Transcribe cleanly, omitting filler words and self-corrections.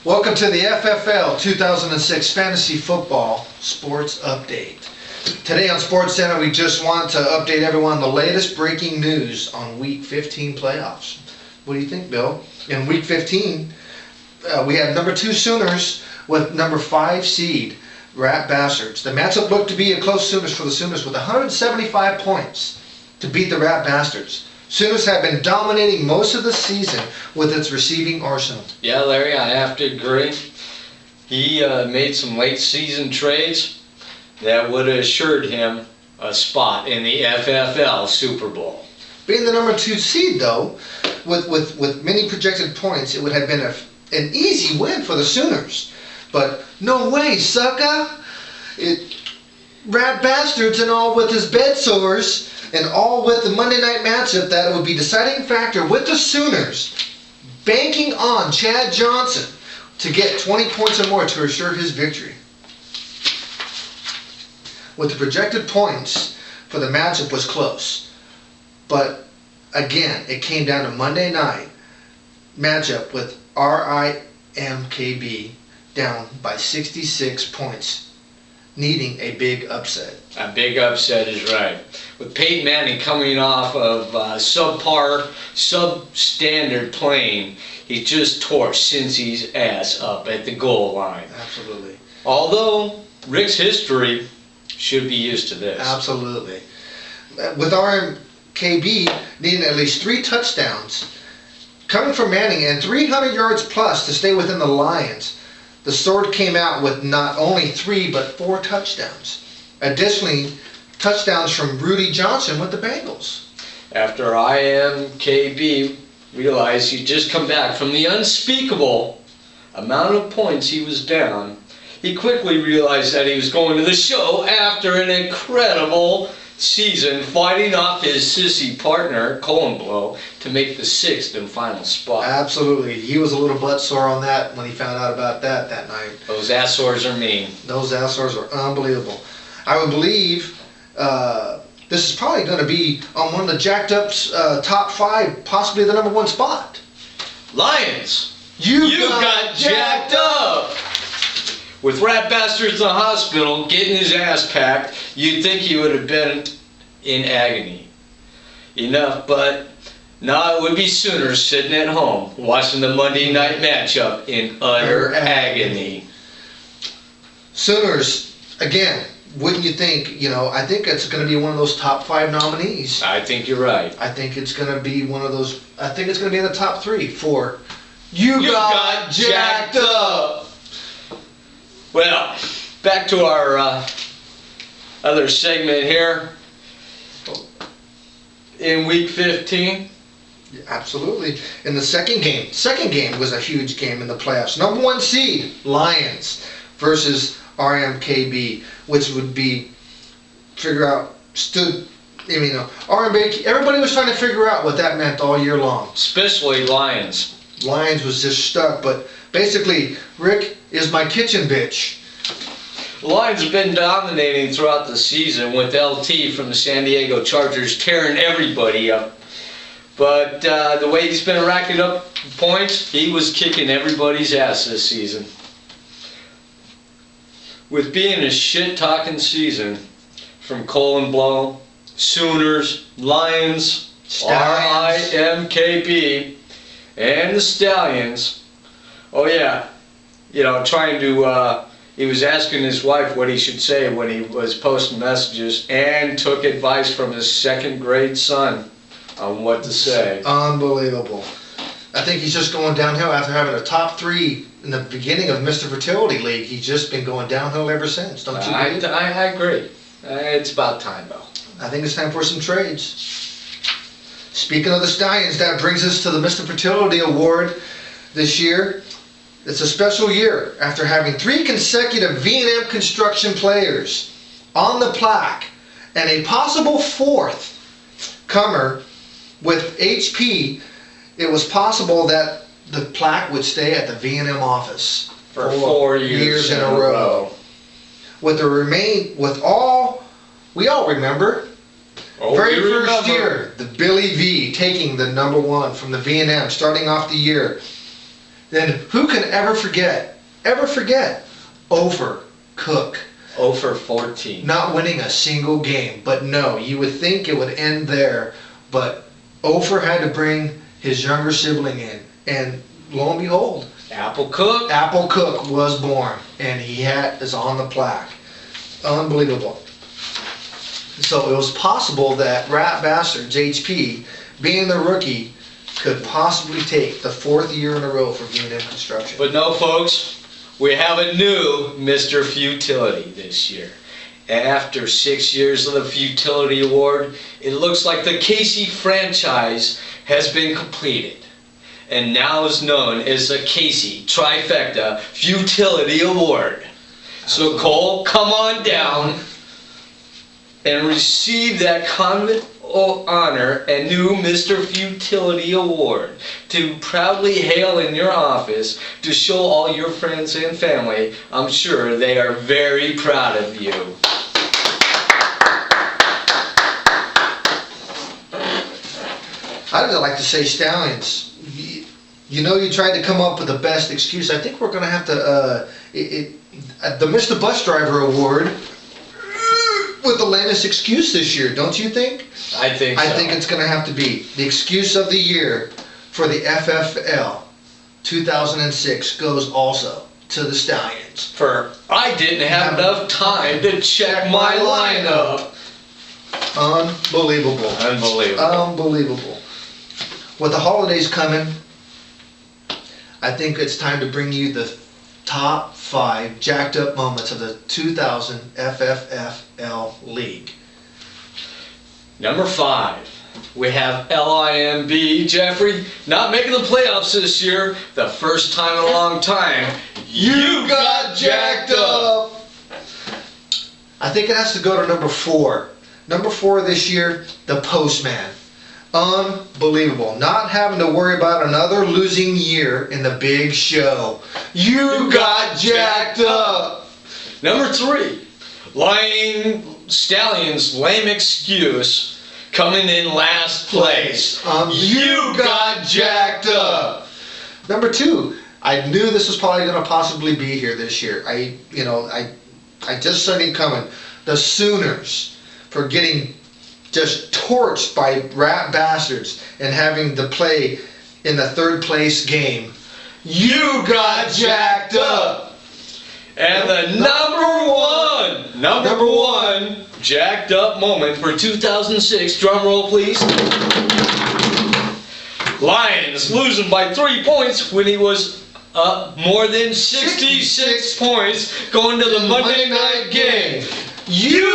Welcome to the Fffl 2006 Fantasy Football Sports Update. Today on Sports Center, we just want to update everyone on the latest breaking news on Week 15 playoffs. What do you think, Bill? In Week 15, we have number 2 Sooners with number 5 seed Rat Bastards. The matchup looked to be a close Sooners for the Sooners with 175 points to beat the Rat Bastards. Sooners have been dominating most of the season with its receiving arsenal. Yeah, Larry, I have to agree. He made some late season trades that would have assured him a spot in the Fffl Super Bowl. Being the number 2 seed, though, with many projected points, it would have been an easy win for the Sooners. But no way, sucker! Rat Bastards and all with his bed sores and all with the Monday night matchup that would be deciding factor with the Sooners banking on Chad Johnson to get 20 points or more to assure his victory. With the projected points for the matchup was close. But again, it came down to Monday night matchup with RIMKB down by 66 points, needing a big upset. A big upset is right. With Peyton Manning coming off of substandard playing, he just tore Cincy's ass up at the goal line. Absolutely. Although Rick's history should be used to this. Absolutely. With RMKB needing at least 3 touchdowns, coming from Manning and 300 yards plus to stay within the Lions, the sword came out with not only 3 but 4 touchdowns. Additionally, touchdowns from Rudy Johnson with the Bengals. After IMKB realized he'd just come back from the unspeakable amount of points he was down, he quickly realized that he was going to the show after an incredible season fighting off his sissy partner, Blow, to make the 6th and final spot. Absolutely. He was a little butt sore on that when he found out about that night. Those ass sores are mean. Those ass sores are unbelievable. I would believe this is probably going to be on one of the jacked up's top 5, possibly the number 1 spot. Lions, you got jacked up! With Rat Bastards in the hospital getting his ass packed, you'd think he would have been in agony. Enough, but no, it would be Sooners sitting at home watching the Monday night matchup in utter agony. Sooners, again, wouldn't you think, I think it's going to be one of those top 5 nominees. I think you're right. I think it's going to be one of those, I think it's going to be in the top 3 for You Got Jacked Up. Well, back to our other segment here. In Week 15. Yeah, absolutely. In the second game was a huge game in the playoffs. Number 1 seed, Lions versus RMKB, which would be RMKB, everybody was trying to figure out what that meant all year long. Especially Lions. Lions was just stuck, but basically, Rick is my kitchen bitch. Lions have been dominating throughout the season with LT from the San Diego Chargers tearing everybody up. But the way he's been racking up points, he was kicking everybody's ass this season. With being a shit-talking season from Blow, Sooners, Lions, RIMKB, and the Stallions. Oh yeah, trying to, he was asking his wife what he should say when he was posting messages and took advice from his 2nd grade son on what to say. Unbelievable. I think he's just going downhill after having a top 3 in the beginning of Mr. Fertility League. He's just been going downhill ever since, don't you believe? I agree. It's about time, though. I think it's time for some trades. Speaking of the Stallions, that brings us to the Mr. Fertility Award this year. It's a special year after having 3 consecutive V&M construction players on the plaque and a possible 4th comer with HP. It was possible that the plaque would stay at the V&M office for 4 years in a row. We all remember. Very first year, the Billy V taking the number 1 from the V&M, starting off the year. then who can ever forget 0 for Cook. 0 for 14. Not winning a single game. But no, you would think it would end there. But Ofer had to bring his younger sibling in. And lo and behold, Apple Cook was born. And he is on the plaque. Unbelievable. So it was possible that Rat Bastards, HP, being the rookie, could possibly take the 4th year in a row for V&M Construction. But no, folks, we have a new Mr. Futility this year. After 6 years of the Futility Award, it looks like the Casey franchise has been completed and now is known as the Casey Trifecta Futility Award. So Cole, come on down and receive that convent honor and new Mr. Futility Award to proudly hail in your office to show all your friends and family. I'm sure they are very proud of you. I'd like to say, Stallions, you know you tried to come up with the best excuse. I think we're going to have to, the Mr. Bus Driver Award with the lamest excuse this year, don't you think? I think so. I think it's going to have to be the excuse of the year for the FFL 2006 goes also to the Stallions. For I didn't have enough time to check my lineup. Unbelievable. Unbelievable. With the holidays coming, I think it's time to bring you the top 5 jacked up moments of the 2000 FFL League. Number 5, we have LIMB Jeffrey not making the playoffs this year. The first time in a long time. You got jacked up. I think it has to go to number 4. Number 4 this year, the Postman. Unbelievable. Not having to worry about another losing year in the big show. You got jacked up. Number 3, Lying Stallions lame excuse coming in last place. You got jacked up. Number 2, I knew this was probably going to possibly be here this year. I just saw it coming. The Sooners for getting just torched by Rat Bastards and having to play in the 3rd place game. You got jacked up. And the number one jacked up moment for 2006, drum roll please. Lions losing by 3 points when he was up more than 66 points going to the Monday night game. You